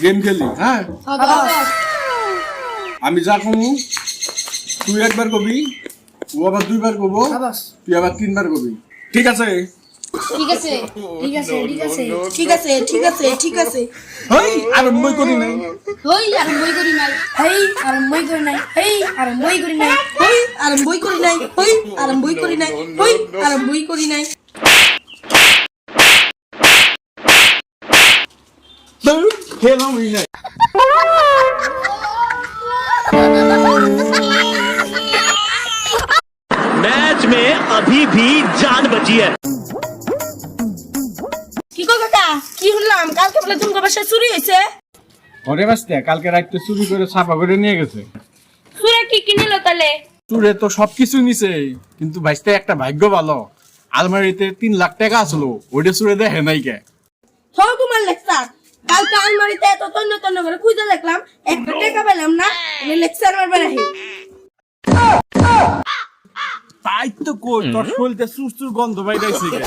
Game খেলি হ্যাঁ আমি যা কমু তুই একবার কবি ও আবার দুইবার কব তুই আবার তিনবার কবি ঠিক আছে ঠিক আছে ঠিক আছে ঠিক আছে ঠিক আছে ঠিক আছে ঠিক আছে হই আরম্ভই করি নাই হই আরম্ভই করি নাই হেই আরম্ভই করি নাই হেই আরম্ভই করি নাই হই আরম্ভই করি নাই হই আরম্ভই করি নাই হই আরম্ভই করি নাই খেলাম হই নাই मैच में अभी भी जान बची है। কি গো কাকা কি হলাম কালকে বলে তুমি বাসায় চুরি হয়েছে ঘরে বাসতে কালকে রাতে চুরি করে ছাপা করে নিয়ে গেছে চুরে কি কিনিল তাহলে চুরে তো সবকিছু নিছে কিন্তু ভাইস্তে একটা ভাগ্য ভালো আলমারিতে 3 লাখ টাকা আসলো ওইটা চুরে দেখে নাই কে হো তোমার লেকচার কালকে আলমারিতে এত তন্ন তন্ন করে খুঁজে দেখলাম একটা টাকা পেলাম না আমি লেকচার মারবে রাখি তাই তো কই তোর শরীরতে চুর গন্ধ বাইরাইছে কে